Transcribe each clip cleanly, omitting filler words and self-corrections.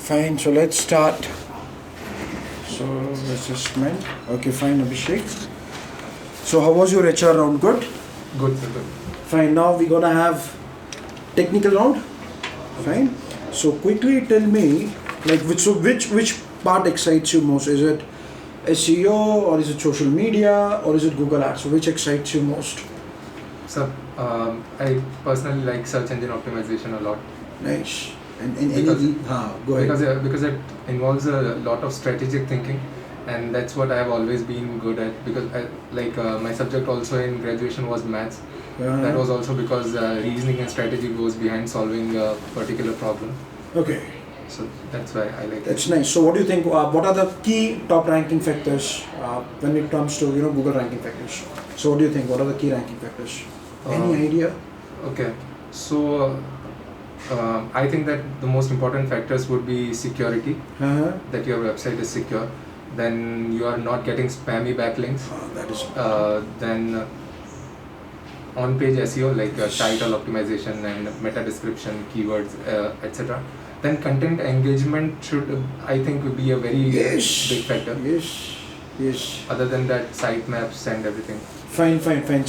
Fine, so let's start. So let's just mind. Okay, fine, Abhishek. So how was your HR round? Good? Good, sir, good. Fine, now we're gonna have technical round. Fine. So quickly tell me, like which part excites you most? Is it SEO or is it social media or is it Google Ads? So which excites you most? So, I personally like search engine optimization a lot. Nice. And Because- go ahead. Because it involves a lot of strategic thinking, and that's what I have always been good at. Because my subject also in graduation was maths. That was also because reasoning and strategy goes behind solving a particular problem. Okay. So that's why I like That's it. nice. So what do you think? What are the key top ranking factors when it comes to Google ranking factors? So what do you think? What are the key ranking factors? Any idea? Okay, so I think that the most important factors would be security, Uh-huh. that your website is secure, then you are not getting spammy backlinks, That is. then on-page SEO like title optimization and meta description, keywords, etc. Then content engagement should, I think, be a very Yes. big factor. Yes. Other than that, sitemaps and everything. Fine.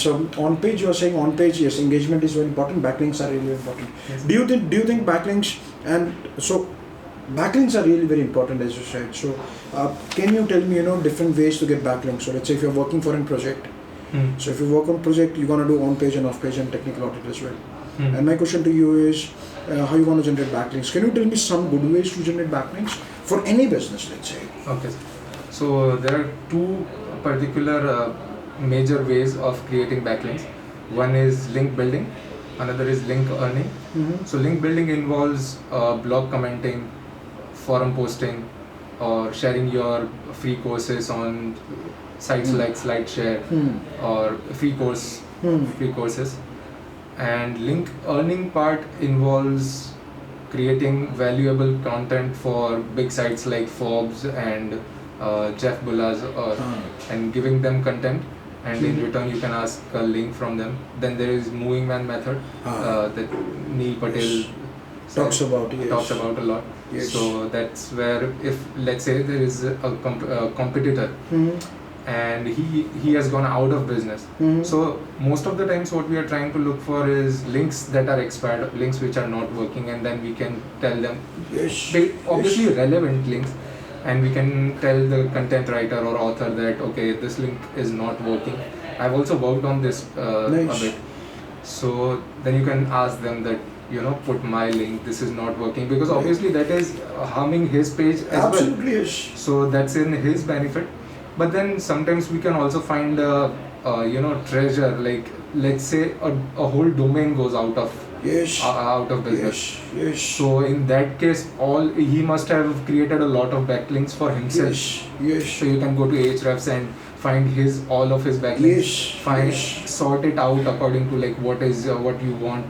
So on page you are saying on page, yes, engagement is very important. Backlinks are really important. Yes. Do you think backlinks and so backlinks are really very important as you said. So can you tell me different ways to get backlinks? So let's say if you're working for a project. So if you work on project, you're gonna do on page and off page and technical audit as well. And my question to you is, how you gonna generate backlinks? Can you tell me some good ways to generate backlinks for any business, let's say? Okay, so there are two particular major ways of creating backlinks. One is link building, another is link earning. So link building involves blog commenting, forum posting, or sharing your free courses on sites like SlideShare or free courses. And link earning part involves creating valuable content for big sites like Forbes and Jeff Bezos, and giving them content, and in return you can ask a link from them. Then there is moving man method that Neil Patel Talks about, yes. talks about a lot. Yes. So that's where, if let's say there is a competitor and he has gone out of business, so most of the times what we are trying to look for is links that are expired, links which are not working, and then we can tell them, Yes. obviously relevant links, and we can tell the content writer or author that okay, this link is not working. I've also worked on this Nice. a bit. So then you can ask them that put my link, this is not working, because obviously that is harming his page as well. Absolutely, yes. So that's in his benefit. But then sometimes we can also find treasure, like let's say a whole domain goes out of business. Yes. So in that case, he must have created a lot of backlinks for himself. Yes. So you can go to Ahrefs and find all of his backlinks. Yes. Sort it out according to like what you want.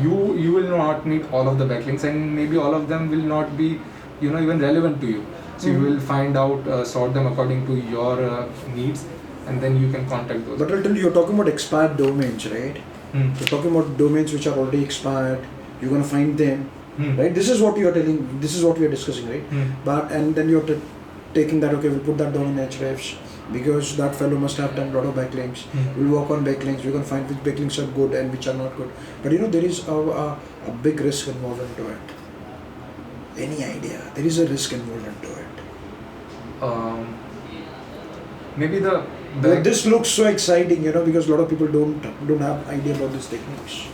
You will not need all of the backlinks, and maybe all of them will not be even relevant to you. So you will find out, sort them according to your needs, and then you can contact those. But I'll tell you, you're talking about expired domains, right? You're talking about domains which are already expired. You're gonna find them, right? This is what you're telling. This is what we are discussing, right? But and then you're taking that. Okay, we'll put that down in Ahrefs because that fellow must have done a lot of backlinks. We'll work on backlinks. We're gonna find which backlinks are good and which are not good. But there is a big risk involved into it. Any idea? There is a risk involved into it. Maybe But this looks so exciting, because a lot of people don't have idea about these techniques.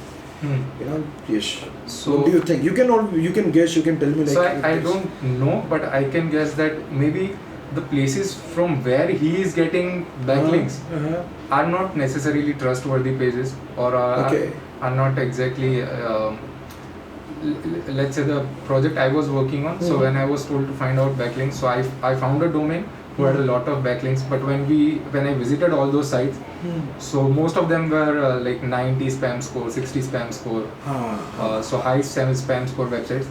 Yes. So What do you think? You can guess. You can tell me like. So I don't know, but I can guess that maybe the places from where he is getting backlinks are not necessarily trustworthy pages, or are not exactly. Let's say the project I was working on. So when I was told to find out backlinks, so I found a domain who had a lot of backlinks. But when I visited all those sites, so most of them were like 90 spam score, 60 spam score, so high spam score websites.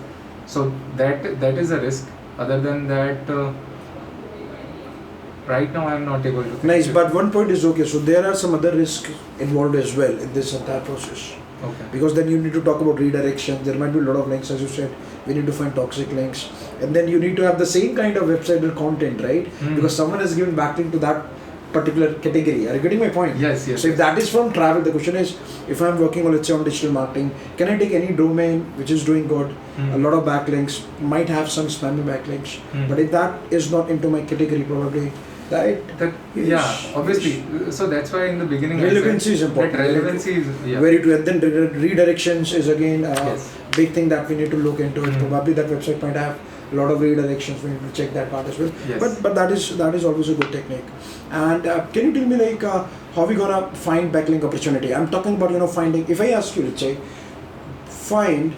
So that is a risk. Other than that, right now I am not able to think. Nice, but one point is okay. So there are some other risks involved as well in this entire process. Okay. Because then you need to talk about redirection. There might be a lot of links, as you said. we need to find toxic links, and then you need to have the same kind of website with content, right? Because someone has given backlink to that particular category. Are you getting my point? Yes, yes. So if that is from travel, the question is, if I'm working on, let's say, on digital marketing, can I take any domain which is doing good, a lot of backlinks, might have some spammy backlinks, but if that is not into my category, probably obviously. So that's why in the beginning relevancy is important. That relevancy is very true. And then redirections is again a big thing that we need to look into. Probably that website might have a lot of redirections. We need to check that part as well. Yes. But that is always a good technique. And can you tell me like how we gonna find backlink opportunity? I'm talking about finding. If I ask you, let's say, find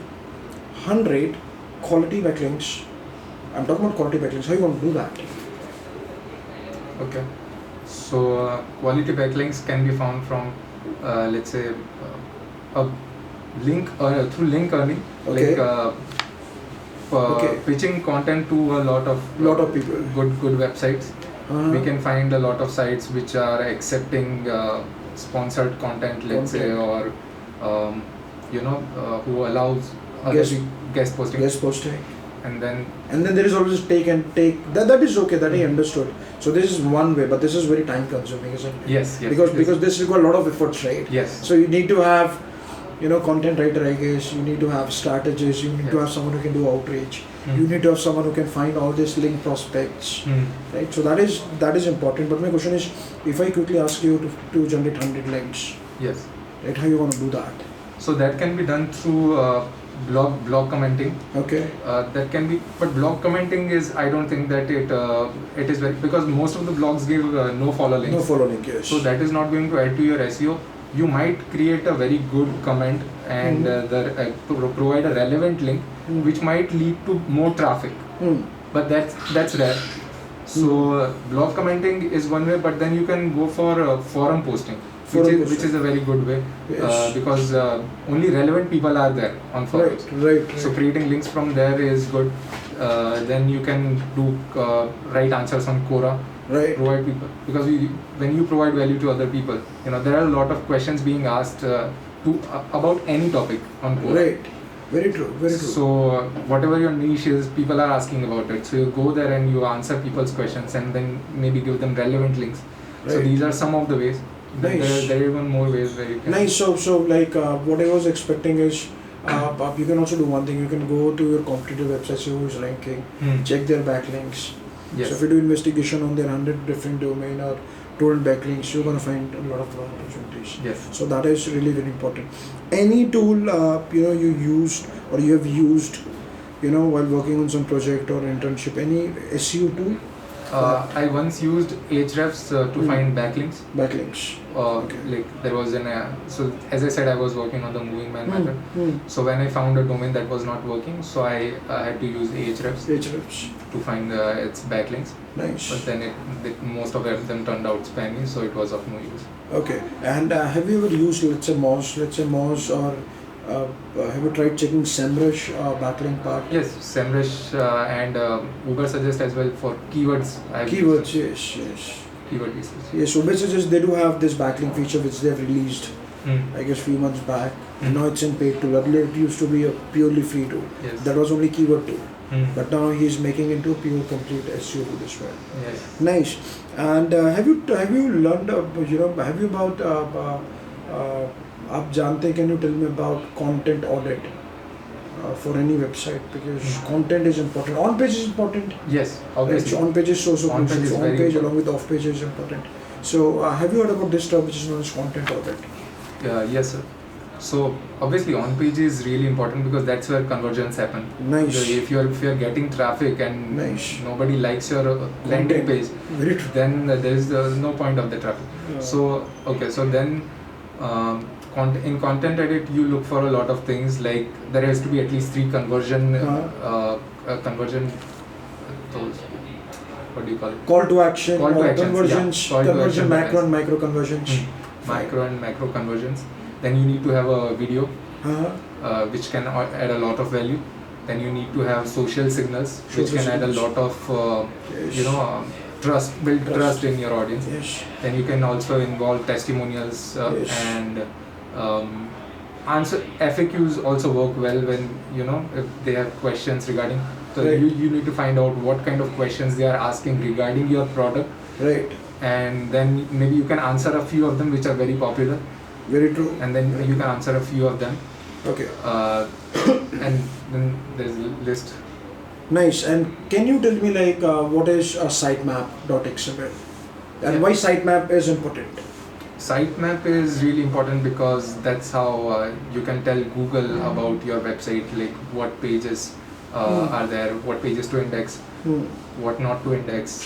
100 quality backlinks. I'm talking about quality backlinks. How you gonna do that? Okay. So quality backlinks can be found from let's say a link through link earning. Okay. Like pitching content to a lot of people, good websites. We can find a lot of sites which are accepting sponsored content, let's say, or who allows guest posting. And then there is always take. That is okay. That I understood. So this is one way, but this is very time consuming, isn't it? Yes. Because this requires a lot of efforts, right? Yes. So you need to have content writer, I guess. You need to have strategists. You need to have someone who can do outreach. You need to have someone who can find all these link prospects, right? So that is important. But my question is, if I quickly ask you to generate 100 links, yes, right? How you gonna do that? So that can be done through blog commenting. Okay. That can be, but blog commenting is, I don't think that it is very, because most of the blogs give no follow links. No follow link, yes. So that is not going to add to your SEO. You might create a very good comment and provide a relevant link, which might lead to more traffic. But that's rare. So blog commenting is one way, but then you can go for forum posting, which is a very good way, because only relevant people are there on forums. Right. So creating links from there is good. Then you can do write answers on Quora. Right. Provide people, because when you provide value to other people, there are a lot of questions being asked about any topic on Quora. Right. Very true. So whatever your niche is, people are asking about it. So you go there and you answer people's questions and then maybe give them relevant links. Right. So these are some of the ways. Nice. There are even more ways where you can. Nice. So like what I was expecting is, you can also do one thing. You can go to your competitor websites, who's ranking, check their backlinks. Yes. So if you do investigation on their 100 different domain or 200 backlinks, you're going to find a lot of opportunities. Yes. So that is really very important. Any tool you used or you have used, while working on some project or internship, any SEO tool? I once used Ahrefs to find backlinks. Like there was so as I said, I was working on the moving man method. So when I found a domain that was not working, so I had to use Ahrefs to find its backlinks. Nice. But then most of them turned out spammy, so it was of no use. Okay. And have you ever used, let's say Moz, or have you tried checking SEMrush backlink part? Yes, SEMrush and Ubersuggest as well for keywords. Keywords, yes. Keyword research. Yes, Ubersuggest, they do have this backlink feature which they have released, I guess, few months back. Now it's in paid tool. Earlier it used to be a purely free tool. Yes. That was only keyword tool. But now he's making into pure complete SEO tool as well. Yes. Nice. And have you learned have you about आप जानते हैं, can you tell me about content audit for any website, because content is important. On page is important. Yes, obviously. On page is so crucial. On page along with off page is important. So have you heard about this term which is known as content audit? Yes, sir. So obviously on page is really important because that's where conversions happen. Nice. So if you're getting traffic and nobody likes your landing page, very true, then there's no point of the traffic. So then in content edit you look for a lot of things, like there has to be at least 3 conversion conversion what do you call it? Call to action, conversions, yeah. conversion, macro and micro conversions. Micro and macro conversions. Then you need to have a video which can add a lot of value. Then you need to have social signals which can add a lot of build trust in your audience. Yes. Then you can also involve testimonials and answer FAQs also work well when if they have questions regarding. So Right. you need to find out what kind of questions they are asking regarding your product, Right. and then maybe you can answer a few of them which are very popular, Very true. and then you can answer a few of them, Okay. and then there's a list. Nice. And can you tell me what is a sitemap.xml and Yeah. why sitemap is important? Sitemap is really important because that's how you can tell Google about your website, like what pages are there, what pages to index, what not to index,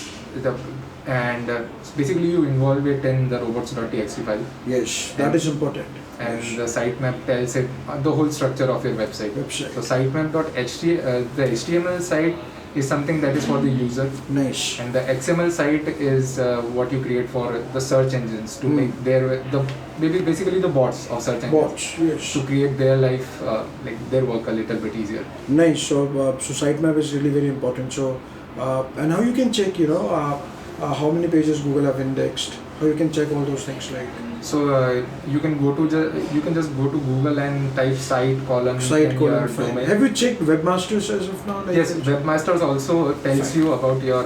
and basically you involve it in the robots.txt file, Yes, that is important. and Yes. the sitemap tells it the whole structure of your website. So sitemap.html, the HTML site is something that is for the user, Nice. and the XML site is what you create for the search engines to make basically the bots of search engines, Bots. Yes. to create their life their work a little bit easier. Nice. So sitemap is really very important. So and how you can check how many pages Google have indexed, how you can check all those things So you can just go to Google and type site colon site in colon your file. domain. Have you checked Webmasters as of now? Yes, Webmasters also tells Fine. you about your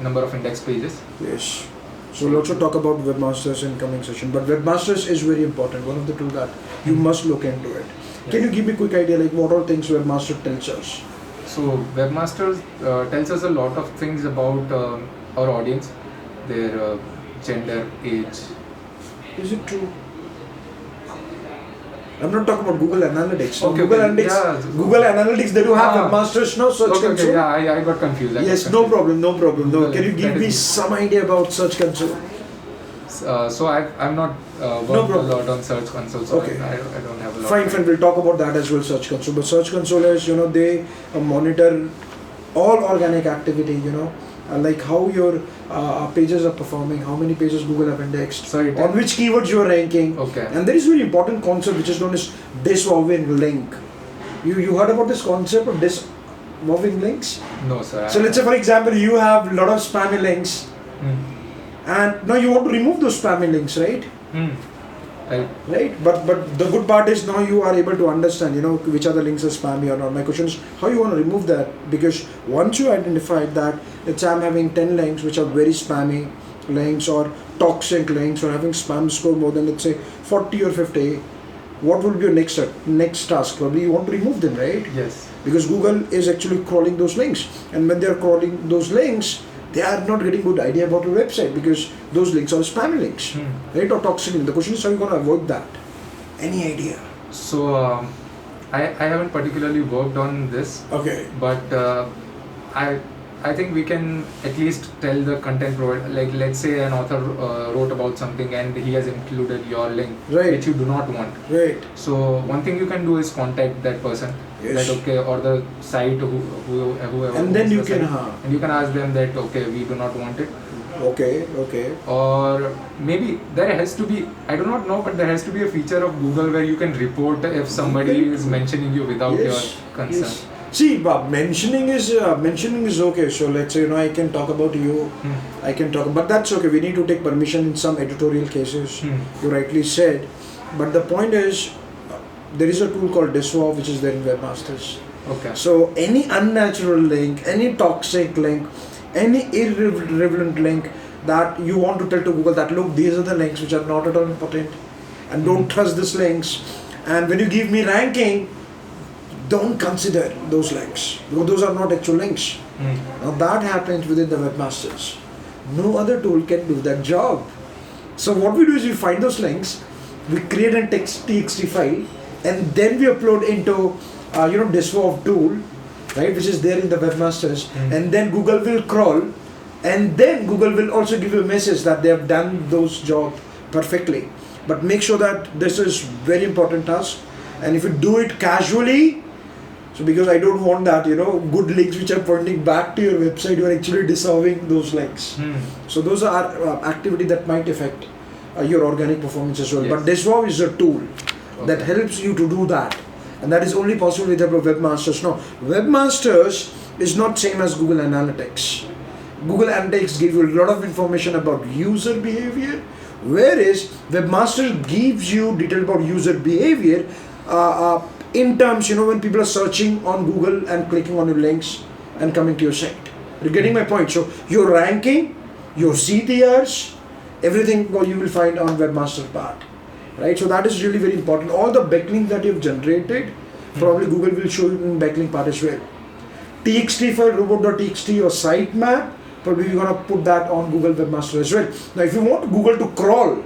number of index pages. Yes. So we'll also talk about Webmasters in coming session. But Webmasters is very important. One of the tools that you must look into it. Can you give me a quick idea what all things Webmaster tells us? So Webmasters tells us a lot of things about our audience, their gender, age. Is it true? I'm not talking about Google Analytics. No, Okay, Google okay. Analytics. Yeah. Google Analytics. They do have Webmasters now. Search Okay, Console. yeah, I got confused. Yes, no problem. No problem. No. Google, Can you give that me is- some idea about Search Console? So I'm not worked problem. a lot on Search Console, so Okay. I don't have a lot. Fine. We'll talk about that as well. Search Console. But Search Console is they monitor all organic activity. Like how your pages are performing, how many pages Google have indexed, So it on which keywords you are ranking. Okay. And there is a very important concept which is known as dissolving link. You heard about this concept of dissolving links? No, sir. So let's say for example you have a lot of spammy links and now you want to remove those spammy links, right? Right? But the good part is now you are able to understand which are the links are spammy or not. My question is how you want to remove that, because once you identified that, let's say I'm having 10 links which are very spammy links or toxic links or having spam score more than let's say 40 or 50, what will be your next task? Probably you want to remove them, right? Yes. Because Google is actually crawling those links, and when they are crawling those links, they are not getting good idea about your website because those links are spammy links, right, or toxic links. The question is how you going to avoid that? Any idea? So I haven't particularly worked on this, Okay. but I think we can at least tell the content provider, like let's say an author wrote about something and he has included your link, Right. which you do not want. Right. So one thing you can do is contact that person, Yes. that okay, or the site, whoever. And then owns you the can, site, and you can ask them that okay, we do not want it, Okay. or maybe there has to be, I do not know, but there has to be a feature of Google where you can report if somebody is mentioning you without your consent. Yes. See, but mentioning is okay. So let's say I can talk about you, I can talk, but that's okay. We need to take permission in some editorial cases. You rightly said, but the point is, there is a tool called Dissolve which is there in Webmasters. Okay. So any unnatural link, any toxic link, any irrelevant link that you want to tell to Google that look, these are the links which are not at all important, and don't trust these links. And when you give me ranking, don't consider those links because those are not actual links. Now that happens within the Webmasters. No other tool can do that job. So what we do is we find those links, we create a txt file, and then we upload into Dissolve tool, right, which is there in the Webmasters, and then Google will crawl, and then Google will also give you a message that they have done those job perfectly. But make sure that this is very important task, and if you do it casually, so because I don't want that, good links which are pointing back to your website, you are actually dissolving those links. So those are activity that might affect your organic performance as well. Yes. But Dissolve is a tool that helps you to do that. And that is only possible with the Webmasters. Now, Webmasters is not same as Google Analytics. Google Analytics gives you a lot of information about user behavior, whereas Webmasters gives you detail about user behavior in terms, when people are searching on Google and clicking on your links and coming to your site. You're getting my point. So your ranking, your CTRs, everything you will find on Webmaster part, right? So that is really very important. All the backlinks that you've generated, probably Google will show you in backlink part as well. TXT file, robot.txt or sitemap, probably you're gonna put that on Google Webmaster as well. Now, if you want Google to crawl,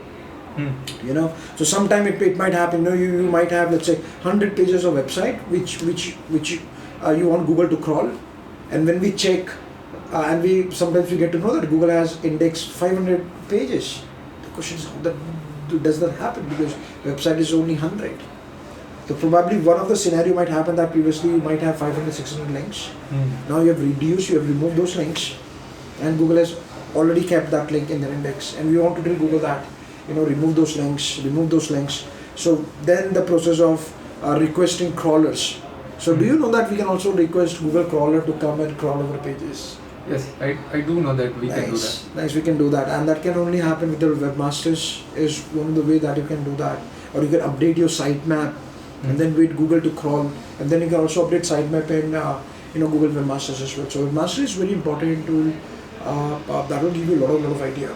so sometime it might happen. You might have, let's say, 100 pages of website which you want Google to crawl, and when we check, and we sometimes we get to know that Google has indexed 500 pages. The question is, does that happen? Because website is only 100. So probably one of the scenario might happen that previously you might have 500, 600 links. Now you have removed those links, and Google has already kept that link in their index, and we want to tell Google that, remove those links. So then the process of requesting crawlers. So do you know that we can also request Google crawler to come and crawl our pages? Yes, I do know that we can do that. Nice, we can do that, and that can only happen with the webmasters. Is one of the way that you can do that, or you can update your sitemap and then wait Google to crawl, and then you can also update sitemap in Google Webmasters as well. So Webmaster is very important tool. That will give you a lot of idea.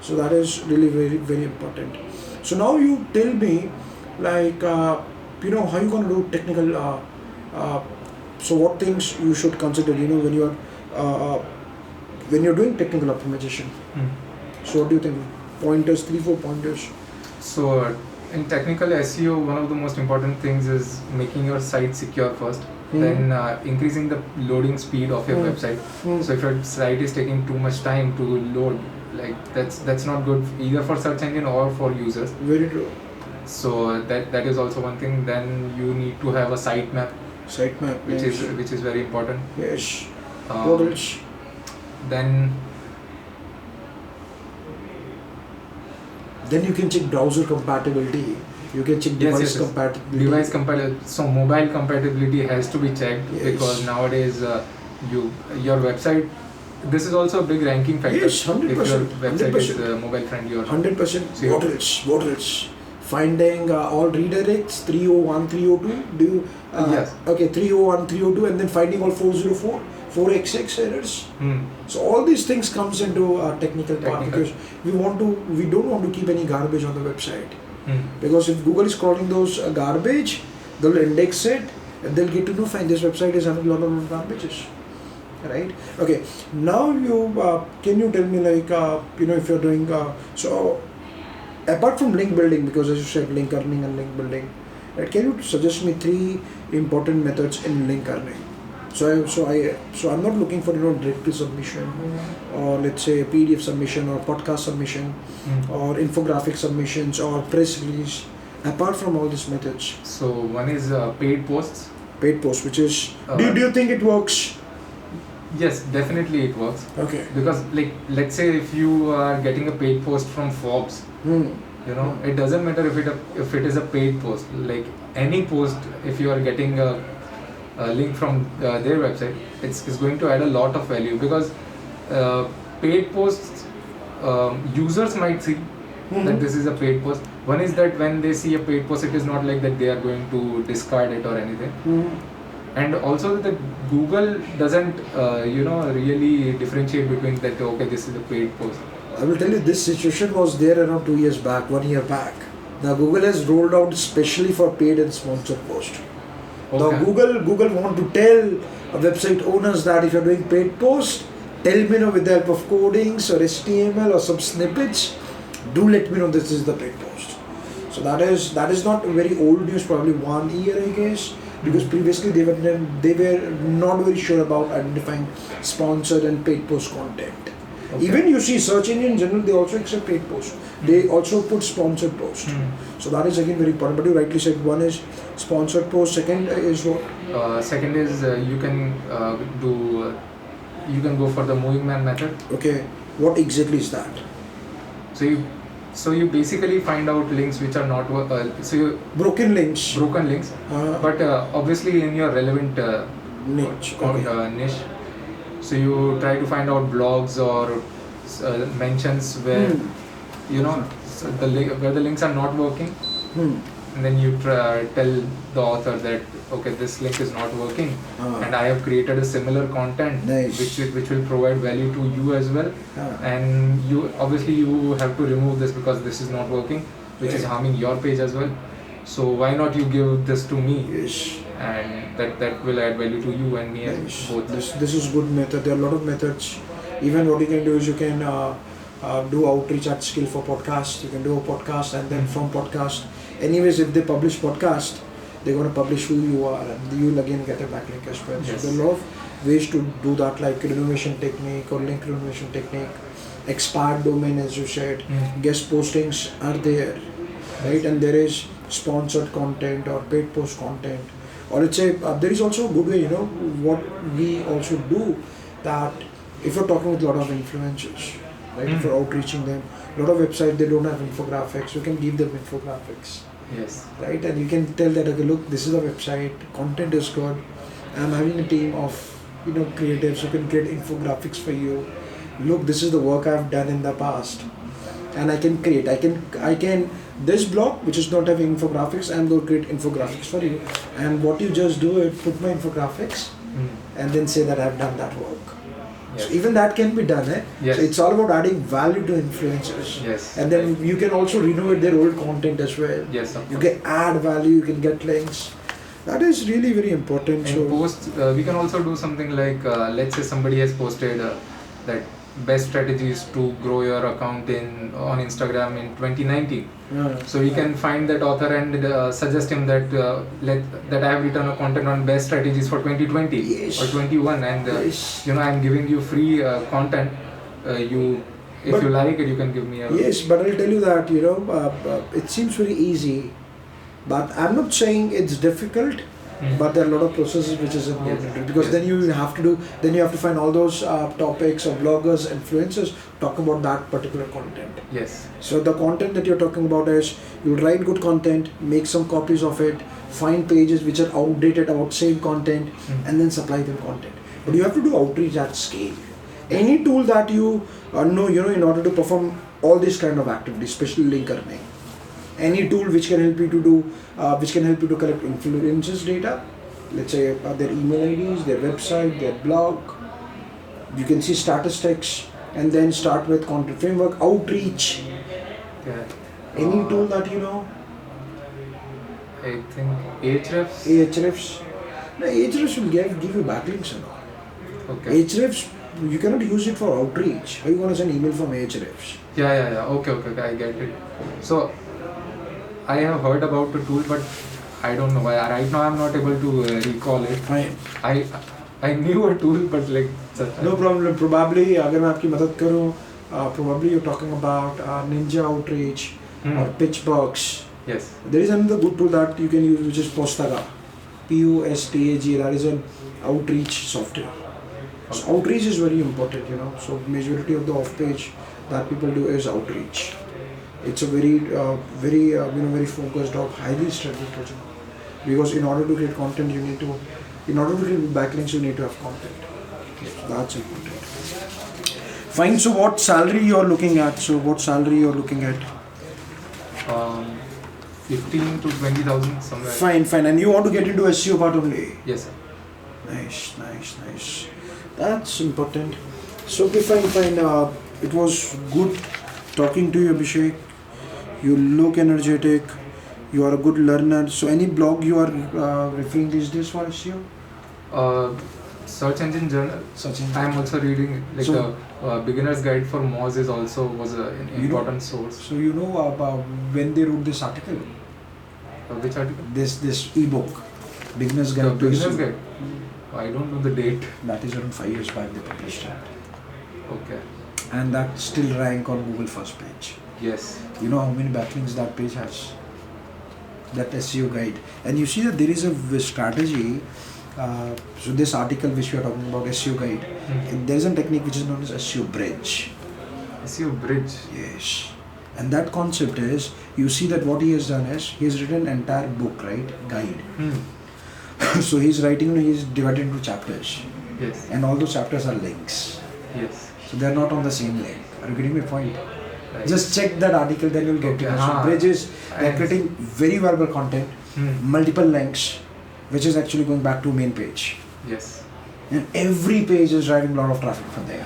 So that is really very, very important. So now you tell me, like, how you gonna do technical. So what things you should consider, when you're doing technical optimization. So what do you think? Pointers, 3-4 pointers. So in technical SEO, one of the most important things is making your site secure first. Then increasing the loading speed of your website. So if your site is taking too much time to load, like that's not good either for search engine or for users. Very true. So that is also one thing. Then you need to have a sitemap, which is very important. Yes. What else? Then you can check browser compatibility. You can check device compatibility. Device compatibility. So mobile compatibility has to be checked, because nowadays your website. This is also a big ranking factor. Yes, 100%. If your website 100%. is mobile friendly or 100%. What else? Finding all redirects 301, 302. Do you? Yes. Okay, 301, 302, and then finding all 404, 4xx errors. So all these things comes into technical part, because we don't want to keep any garbage on the website. Because if Google is crawling those garbage, they'll index it, and they'll get to know, fine, this website is having a lot of garbages. Right? Okay. Now can you tell me, like, if you're doing so apart from link building, because as you said, link earning and link building, right? Can you suggest me 3 important methods in link earning? So I'm not looking for directory submission, or let's say a PDF submission, or podcast submission, or infographic submissions, or press release. Apart from all these methods. So one is paid posts. Paid posts, which is do you think it works? Yes, definitely it works. Okay. Because, like, let's say if you are getting a paid post from Forbes, it doesn't matter if it is a paid post. Like any post, if you are getting a link from their website, it's going to add a lot of value, because paid posts, users might see that this is a paid post. One is that when they see a paid post, it is not like that they are going to discard it or anything. And also that Google doesn't really differentiate between that, okay, this is a paid post. I will tell you, this situation was there around 2 years back, 1 year back. Now Google has rolled out especially for paid and sponsored post. Okay. Now Google want to tell website owners that if you're doing paid post, tell me with the help of codings or HTML or some snippets, do let me know this is the paid post. So that is not very old news, probably 1 year I guess, because previously they were not very sure about identifying sponsored and paid post content. Okay. Even you see search engine in general, they also accept paid post. They also put sponsored post. So that is again very important. But you rightly said, one is sponsored post. Second is what? Second is you can go for the moving man method. Okay. What exactly is that? So you basically find out links which are not broken links. But obviously in your relevant niche. Niche. So you try to find out blogs or mentions where where the links are not working. and then you tell the author that okay, this link is not working, and I have created a similar content which will provide value to you as well, and you obviously you have to remove this because this is not working, which is harming your page as well. So why not you give this to me? Yes. And that will add value to you and me both. This is good method. There are a lot of methods. Even what you can do is you can do outreach at scale for podcast. You can do a podcast, and then from podcast, anyways, if they publish podcast, they're going to publish who you are, and you'll again get a backlink as well. Yes. So there are a lot of ways to do that, like renovation technique or link renovation technique, expired domain, as you said, guest postings are there, right? And there is sponsored content or paid post content, or let's say there is also a good way, what we also do, that if you're talking with a lot of influencers, right, if you're outreaching them, a lot of websites, they don't have infographics, you can give them infographics. Yes. Right, and you can tell that, okay, look, this is the website, content is good, I'm having a team of creatives who can create infographics for you. Look, this is the work I've done in the past, and I can create, I can this blog which is not having infographics, I'm going to create infographics for you, and what you just do is put my infographics and then say that I've done that work. Yes. So even that can be done, eh? Yes. So it's all about adding value to influencers. Yes. And then you can also renovate their old content as well. Yes. You can add value, you can get links. That is really very important. In post, we can also do something like, let's say somebody has posted that best strategies to grow your account on Instagram in 2019. So we can find that author and suggest him that that I have written a content on best strategies for 2020 yes. or 21, and yes. I'm giving you free content. If you like it, you can give me a... Yes, but I'll tell you that it seems very easy, but I'm not saying it's difficult. But there are a lot of processes which is important, because then you have to find all those topics or bloggers, influencers talk about that particular content. Yes. So the content that you're talking about is, you write good content, make some copies of it, find pages which are outdated about same content, and then supply them content. But you have to do outreach at scale. Any tool that you know, in order to perform all these kind of activities, especially link earning. Any tool which can help you to do, which can help you to collect influencers data, let's say their email IDs, their website, their blog. You can see statistics, and then start with content framework, outreach. Yeah. Any tool that you know? I think Ahrefs. Ahrefs. No, Ahrefs will give you backlinks and all. Okay. Ahrefs, you cannot use it for outreach. How are you going to send email from Ahrefs? Yeah. Okay, I get it. So, I have heard about the tool, but I don't know why. Right now, I'm not able to recall it. Fine. I knew a tool, but like such. No problem. Probably, अगर मैं आपकी मदद करूँ, probably you're talking about Ninja Outreach or Pitchbox. Yes. There is another good tool that you can use, which is Postaga. P-O-S-T-A-G. That is an outreach software. So outreach is very important, So majority of the off-page that people do is outreach. It's a very focused or highly strategic project, because in order to create content, in order to create backlinks, you need to have content. So that's important. Fine. So what salary you're looking at? 15 to 20,000 somewhere. Fine. And you want to get into SEO part only? Yes, sir. Nice. That's important. So okay, fine. It was good talking to you, Abhishek. You look energetic. You are a good learner. So any blog you are referring these days for SEO? Search Engine Journal. I am also reading the Beginner's Guide for Moz was an important source. So you know about when they wrote this article? Which article? This ebook, Beginner's Guide. Beginner's Guide. I don't know the date. That is around 5 years back they published it. Okay. And that still rank on Google first page. Yes. You know how many backlinks that page has? That SEO guide. And you see that there is a strategy. So this article which we are talking about, SEO guide, there is a technique which is known as SEO bridge. SEO bridge? Yes. And that concept is, you see that what he has done is, he has written an entire book, right? Guide. So he's divided into chapters. Yes. And all those chapters are links. Yes. So they are not on the same link. Are you getting my point? Right. Just check that article, then you'll get to know. So Bridge they're creating very valuable content, multiple links, which is actually going back to main page. Yes. And every page is driving a lot of traffic from there.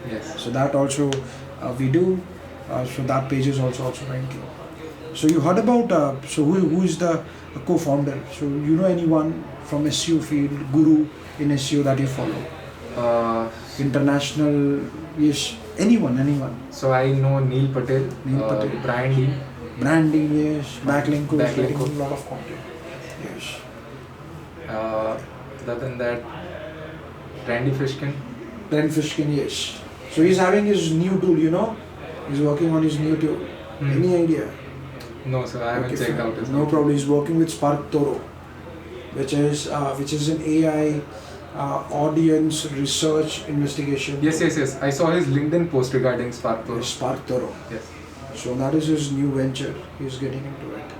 Yes. So that also we do. So that page is also ranking. So you heard about, so who is the co-founder? So you know anyone from SEO field, guru in SEO that you follow? International, yes, anyone. So I know Neil Patel, branding, yes, backlink coach, Backlink a lot of content, yes. Other than that, Randy Fishkin, yes. So he's having his new tool, you know, he's working on his new tool. Any idea? No, sir, I haven't checked out his. No problem. He's working with SparkToro, which is an AI audience research investigation. Yes. I saw his LinkedIn post regarding SparkToro. SparkToro. Yes. So that is his new venture. He's getting into it.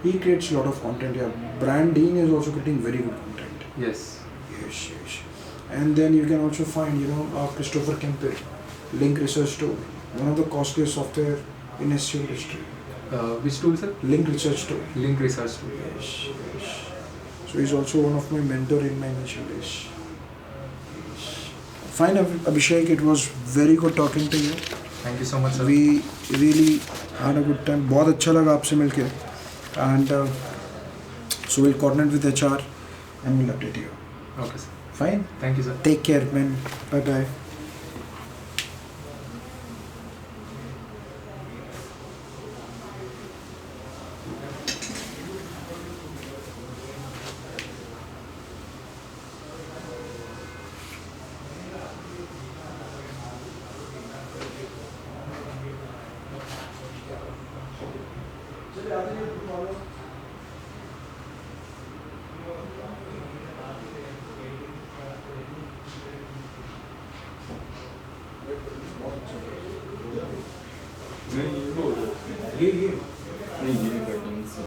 He creates a lot of content. Yeah, Branding is also creating very good content. Yes. Yes. And then you can also find, you know, Christopher Kempe, Link Research Tool, one of the costliest software in SEO industry. Which tool, sir? Link Research Tool. Link Research Tool. Yes. So he's also one of my mentor in my initial days. Yes. Fine, Abhishek, it was very good talking to you. Thank you so much, sir. We really had a good time. बहुत अच्छा लगा आपसे मिलके. And so we'll coordinate with HR and we'll update you. Okay, sir. Fine? Thank you, sir. Take care, man. Bye-bye. नहीं ये